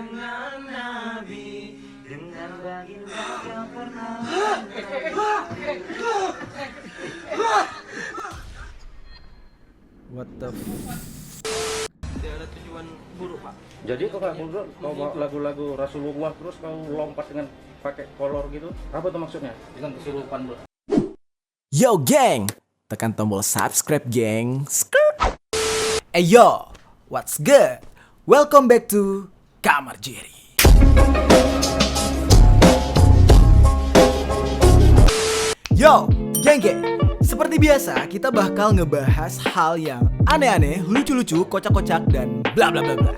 dengan Nabi, dengan baginda yang pernah. What the Tidak ada tujuan buruk, Pak. Jadi kok kamu mau lagu-lagu Rasulullah terus kau lompat dengan pakai kolor gitu? Apa tuh maksudnya? Bukan kesurupan, Bro. Yo geng, tekan tombol subscribe geng. Yo, what's good? Welcome back to Kamar Jerry. Yo, geng. Seperti biasa, kita bakal ngebahas hal yang aneh-aneh, lucu-lucu, kocak-kocak, dan bla bla bla bla.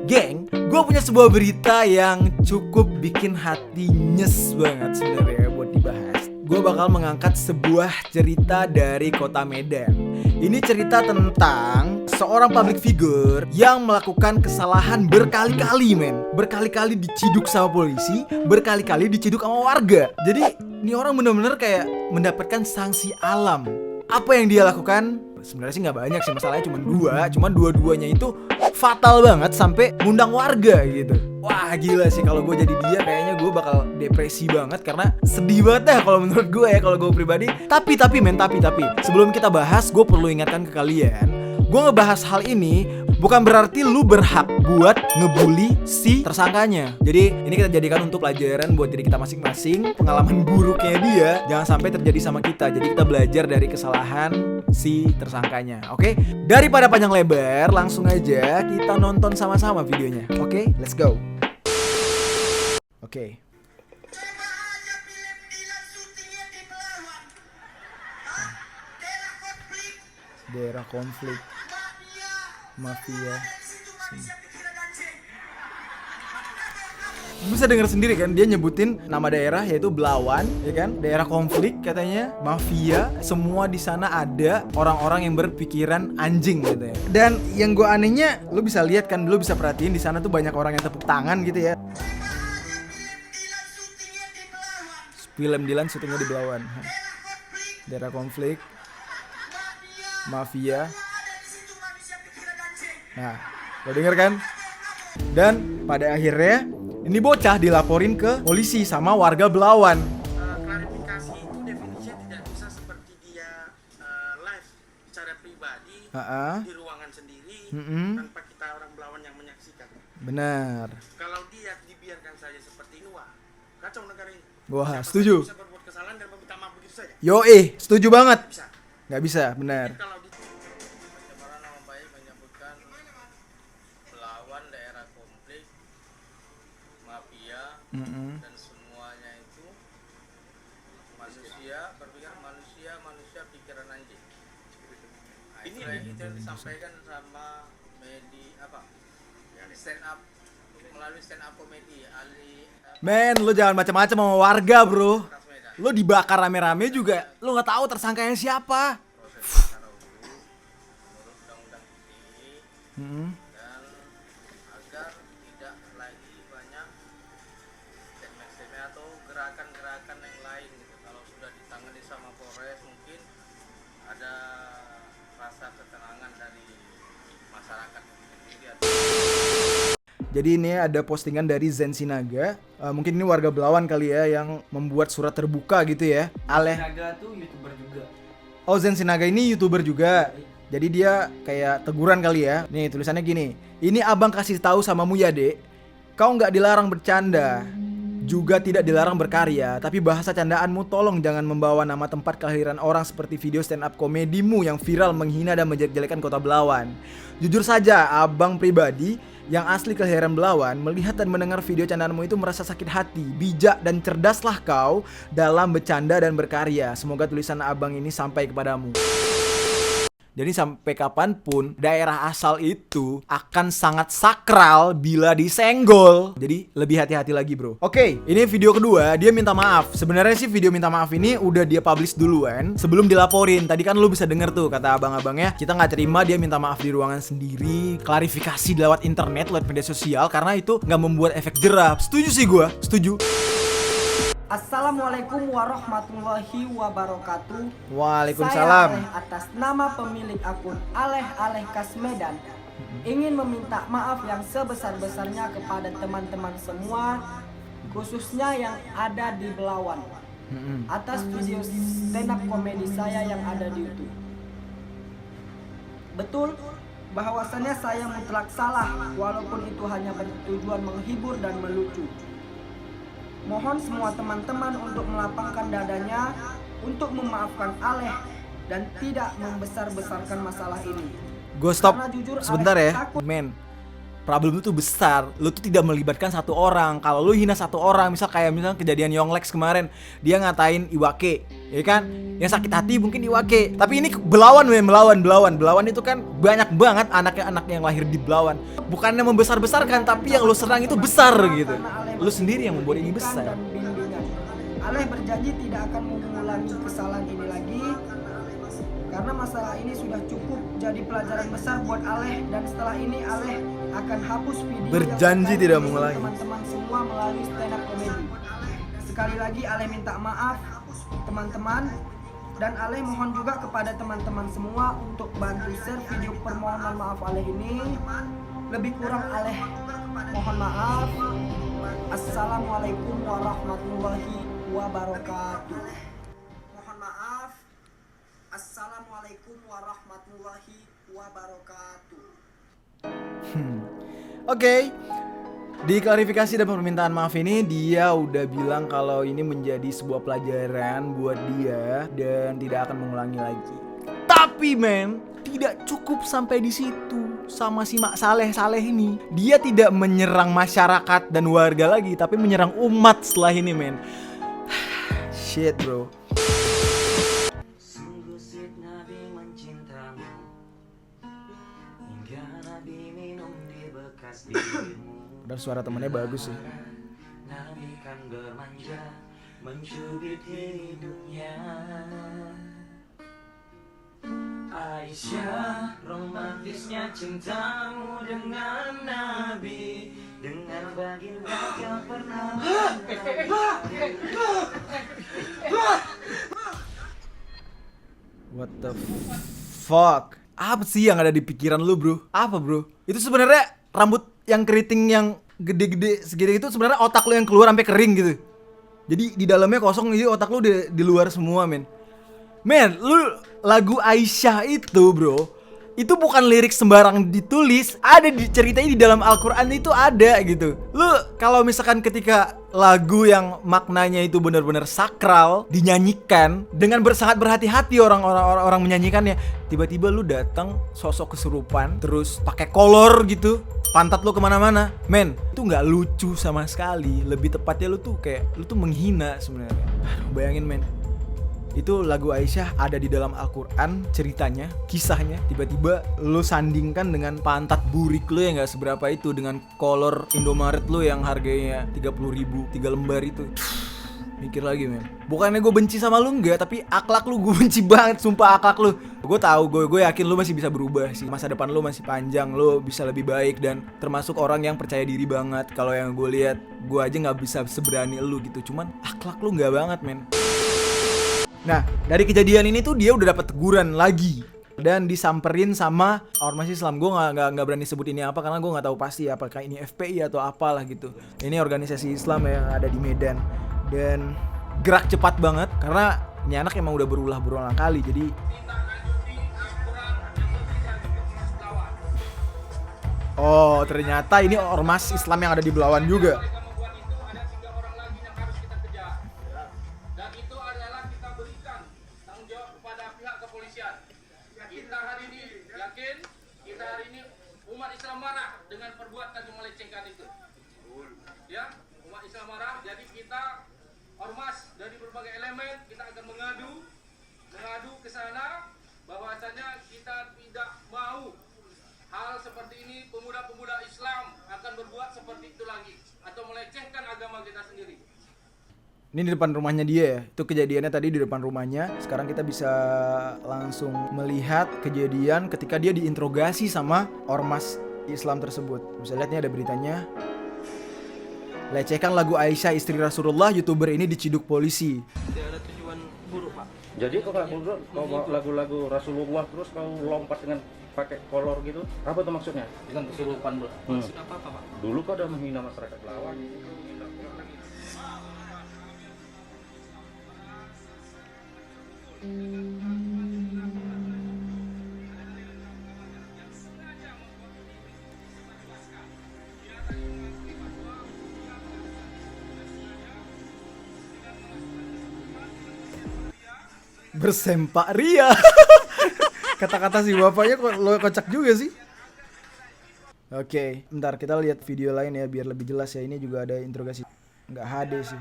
Geng, gue punya sebuah berita yang cukup bikin hati nyes banget sebenarnya buat dibahas. Gue bakal mengangkat sebuah cerita dari kota Medan. Ini cerita tentang seorang public figure yang melakukan kesalahan berkali-kali, men. Berkali-kali diciduk sama polisi, berkali-kali diciduk sama warga. Jadi ini orang bener-bener kayak mendapatkan sanksi alam. Apa yang dia lakukan? Sebenarnya sih nggak banyak sih, masalahnya cuma dua-duanya itu fatal banget sampai ngundang warga gitu. Wah gila sih, kalau gue jadi dia kayaknya gue bakal depresi banget karena sedih banget dah kalau menurut gue ya, kalau gue pribadi. Tapi sebelum kita bahas, gue perlu ingatkan ke kalian, gue ngebahas hal ini bukan berarti lu berhak buat ngebully si tersangkanya. Jadi ini kita jadikan untuk pelajaran buat diri kita masing-masing. Pengalaman buruknya dia jangan sampai terjadi sama kita. Jadi kita belajar dari kesalahan si tersangkanya. Oke? Daripada panjang lebar, langsung aja kita nonton sama-sama videonya. Oke? Let's go. Oke. Daerah konflik mafia. Bisa dengar sendiri kan, dia nyebutin nama daerah yaitu Belawan, ya kan? Daerah konflik katanya, mafia, semua di sana ada orang-orang yang berpikiran anjing gitu ya. Dan yang gue anehnya, lu bisa lihat kan, lu bisa perhatiin di sana tuh banyak orang yang tepuk tangan gitu ya. Film Dilan syutingnya di Belawan. Daerah konflik mafia. Nah, lo denger kan? Dan pada akhirnya ini bocah dilaporin ke polisi sama warga Belawan. Klarifikasi itu definisinya tidak bisa seperti dia live secara pribadi di ruangan sendiri tanpa kita orang Belawan yang menyaksikan. Benar. Kalau dia dibiarkan saja seperti ini, wah kacau negara ini. Wah, Siapa setuju. bisa berbuat kesalahan dan meminta maaf begitu saja? Setuju banget. Bisa. Nggak bisa, benar. Kalau di pencemaran nama baik menyebutkan Belawan daerah konflik mafia dan semuanya itu manusia berpikir manusia pikiran anjing. Nah, itu yang disampaikan sama stand up melalui stand up komedi Men, lu jangan macam-macam sama warga, bro. Lu dibakar rame-rame juga, lu nggak tahu tersangkanya siapa. proses secara hukum menurut undang-undang ITE dan agar tidak lagi banyak statement-statement atau gerakan-gerakan yang lain gitu. Kalau sudah ditangani sama Polres mungkin ada rasa ketenangan dari masyarakat sendiri. Jadi ini ada postingan dari Zen Sinaga. Mungkin ini warga Belawan kali ya yang membuat surat terbuka gitu ya. Naga tuh YouTuber juga. Oh, Zen Sinaga ini YouTuber juga. Jadi dia kayak teguran kali ya. Nih tulisannya gini. Ini abang kasih tahu samamu ya, Dek. Kau nggak dilarang bercanda, juga tidak dilarang berkarya, tapi bahasa candaanmu tolong jangan membawa nama tempat kelahiran orang seperti video stand up komedimu yang viral menghina dan menjelek-jelekan kota Belawan. Jujur saja, abang pribadi yang asli kelahiran Belawan melihat dan mendengar video candaanmu itu merasa sakit hati. Bijak dan cerdaslah kau dalam bercanda dan berkarya. Semoga tulisan abang ini sampai kepadamu. Jadi sampai kapanpun daerah asal itu akan sangat sakral bila disenggol. Jadi lebih hati-hati lagi, bro. Oke, ini video kedua, dia minta maaf. Sebenarnya sih video minta maaf ini udah dia publish duluan sebelum dilaporin. Tadi kan lu bisa denger tuh kata abang-abangnya, kita nggak terima dia minta maaf di ruangan sendiri, klarifikasi lewat internet, lewat media sosial, karena itu nggak membuat efek jerah. Setuju sih gua, setuju. Assalamualaikum warahmatullahi wabarakatuh. Waalaikumsalam. Saya Aleh atas nama pemilik akun Aleh Kas Medan ingin meminta maaf yang sebesar-besarnya kepada teman-teman semua, khususnya yang ada di Belawan, atas video stand up komedi saya yang ada di YouTube. Betul bahwasannya saya mutlak salah, walaupun itu hanya bertujuan menghibur dan melucu. Mohon semua teman-teman untuk melapangkan dadanya untuk memaafkan Aleh dan tidak membesar-besarkan masalah ini. Gue stop Karena jujur, sebentar Aleh ya, takut. men. Problem lu tuh besar. Lu tuh tidak melibatkan satu orang. Kalau lu hina satu orang, misal kayak kejadian Yonglex kemarin, dia ngatain Iwake, ya kan? Yang sakit hati mungkin Iwake. Tapi ini Belawan, men, Belawan itu kan banyak banget anak yang lahir di Belawan. Bukannya membesar-besarkan, tapi yang lu serang itu besar gitu. Lu sendiri yang membuat ini besar. Dan bimbingan. Aleh berjanji tidak akan mengulangi kesalahan ini lagi, karena masalah ini sudah cukup jadi pelajaran besar buat Aleh, dan setelah ini Aleh akan hapus video Berjanji yang tidak terkait mengulangi. dengan teman-teman semua melalui stand up comedy. Sekali lagi Aleh minta maaf teman-teman, dan Aleh mohon juga kepada teman-teman semua untuk bantu share video permohonan maaf Aleh ini. Lebih kurang Aleh mohon maaf. Assalamualaikum warahmatullahi wabarakatuh. Mohon maaf. Assalamualaikum warahmatullahi wabarakatuh. Oke. Di klarifikasi dan permintaan maaf ini, dia udah bilang kalau ini menjadi sebuah pelajaran buat dia dan tidak akan mengulangi lagi. Tapi men, tidak cukup sampai di situ sama si Mak Saleh ini. Dia tidak menyerang masyarakat dan warga lagi, tapi menyerang umat setelah ini, men. Shit, bro. Sungguh sweet Nabi mencintamu, hingga Nabi minum di bekas dirimu. Dan suara temennya bagus sih. Nabi kan bermanja, mencubit hidungnya. Aisyah, romantisnya cintamu dengan Nabi, dengan baginda kau pernah. What the fuck? Apa sih yang ada di pikiran lu, bro? Apa, bro? Itu sebenarnya rambut yang keriting yang gede-gede segini itu sebenarnya otak lu yang keluar sampai kering gitu. Jadi di dalamnya kosong, jadi otak lu di luar semua, men. Men, lu lagu Aisyah itu, bro, itu bukan lirik sembarang ditulis, ada di ceritanya di dalam Al-Qur'an itu ada gitu. Lu kalau misalkan ketika lagu yang maknanya itu benar-benar sakral dinyanyikan dengan sangat berhati-hati orang menyanyikannya, tiba-tiba lu datang sosok kesurupan terus pakai kolor gitu, pantat lu kemana-mana, men, itu nggak lucu sama sekali. Lebih tepatnya lu tuh menghina sebenarnya. Bayangin, men, itu lagu Aisyah ada di dalam Al-Qur'an ceritanya, kisahnya, tiba-tiba lu sandingkan dengan pantat burik lu yang gak seberapa itu, dengan kolor Indomaret lu yang harganya 30.000 3 lembar itu. Mikir lagi, men. Bukannya gue benci sama lu enggak, tapi akhlak lu gue benci banget, sumpah akhlak lu. Gue tahu, gue yakin lu masih bisa berubah sih. Masa depan lu masih panjang, lu bisa lebih baik dan termasuk orang yang percaya diri banget. Kalau yang gue lihat, gue aja nggak bisa seberani lu gitu. Cuman akhlak lu nggak banget, men. Nah, dari kejadian ini tuh dia udah dapat teguran lagi dan disamperin sama ormas Islam. Gue nggak berani sebut ini apa karena gue nggak tahu pasti apakah ini FPI atau apalah gitu. Ini organisasi Islam yang ada di Medan dan gerak cepat banget karena ini anak emang udah berulang kali. Jadi oh, ternyata ini ormas Islam yang ada di Belawan juga. Ormas dari berbagai elemen kita akan mengadu ke sana bahwasanya kita tidak mau hal seperti ini. Pemuda-pemuda Islam akan berbuat seperti itu lagi atau melecehkan agama kita sendiri. Ini di depan rumahnya dia ya. Itu kejadiannya tadi di depan rumahnya. Sekarang kita bisa langsung melihat kejadian ketika dia diinterogasi sama ormas Islam tersebut. Bisa lihat nih ada beritanya. Lecehkan lagu Aisyah istri Rasulullah, YouTuber ini diciduk polisi. Tidak ada tujuan buruk, Pak. Jadi kok kamu lagu-lagu Rasulullah terus kau lompat dengan pakai kolor gitu. Apa tuh maksudnya? Bukan kesurupan, bro. Maksud apa, Pak? Dulu kau udah menghina masyarakat lawan. Bersempak ria. Kata-kata si bapaknya kok lo kocak juga sih. Oke, bentar kita lihat video lain ya biar lebih jelas ya. Ini juga ada interogasi. Nggak HD sih.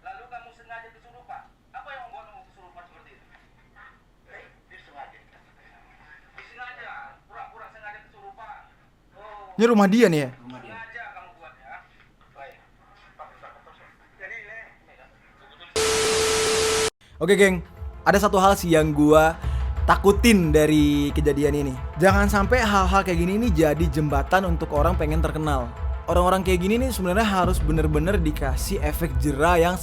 Lalu kamu sengaja kesurupan. Apa yang membuatmu kesurupan seperti itu? Disengaja. Pura-pura sengaja kesurupan. Oh, Ini rumah dia nih ya. sengaja kamu buat ya. Baik. Oke geng, ada satu hal sih yang gua takutin dari kejadian ini. Jangan sampai hal-hal kayak gini ini jadi jembatan untuk orang pengen terkenal. Orang-orang kayak gini nih sebenarnya harus bener-bener dikasih efek jera yang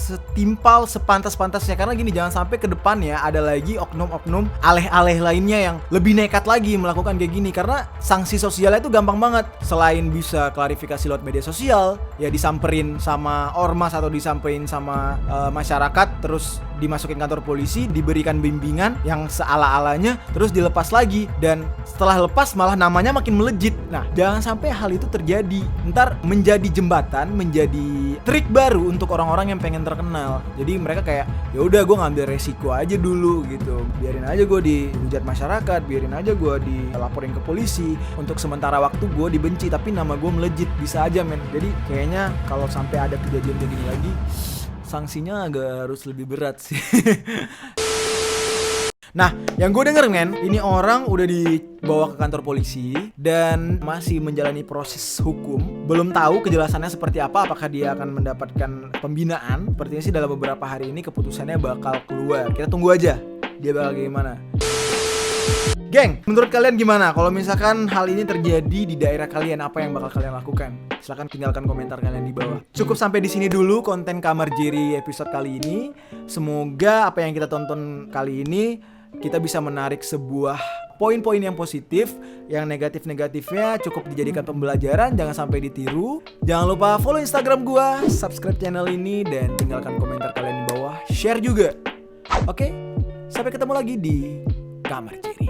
setimpal, sepantas-pantasnya. Karena gini, jangan sampai ke depannya ada lagi oknum-oknum aleh-aleh lainnya yang lebih nekat lagi melakukan kayak gini. Karena sanksi sosialnya itu gampang banget. Selain bisa klarifikasi lewat media sosial, ya disamperin sama ormas atau disamperin sama masyarakat, terus dimasukin kantor polisi, diberikan bimbingan yang seala-alanya, terus dilepas lagi. Dan setelah lepas malah namanya makin melejit. Nah, jangan sampai hal itu terjadi. Ntar menjadi jembatan, menjadi trik baru untuk orang-orang yang pengen terkenal. Jadi mereka kayak, ya udah gue ngambil resiko aja dulu gitu. Biarin aja gue dihujat masyarakat, biarin aja gue dilaporin ke polisi. Untuk sementara waktu gue dibenci, tapi nama gue melejit. Bisa aja men. Jadi kayaknya kalau sampai ada kejadian kayak gini lagi, sanksinya agak harus lebih berat sih. Nah, yang gue denger men, ini orang udah dibawa ke kantor polisi dan masih menjalani proses hukum. Belum tahu kejelasannya seperti apa, apakah dia akan mendapatkan pembinaan. Sepertinya sih dalam beberapa hari ini keputusannya bakal keluar. Kita tunggu aja dia bakal gimana. Geng, menurut kalian gimana? Kalau misalkan hal ini terjadi di daerah kalian, apa yang bakal kalian lakukan? Silahkan tinggalkan komentar kalian di bawah. Cukup sampai di sini dulu konten Kamar Jerry episode kali ini. Semoga apa yang kita tonton kali ini kita bisa menarik sebuah poin-poin yang positif. Yang negatif-negatifnya cukup dijadikan pembelajaran, jangan sampai ditiru. Jangan lupa follow Instagram gua, subscribe channel ini, dan tinggalkan komentar kalian di bawah. Share juga. Oke, sampai ketemu lagi di Kamar Jerry.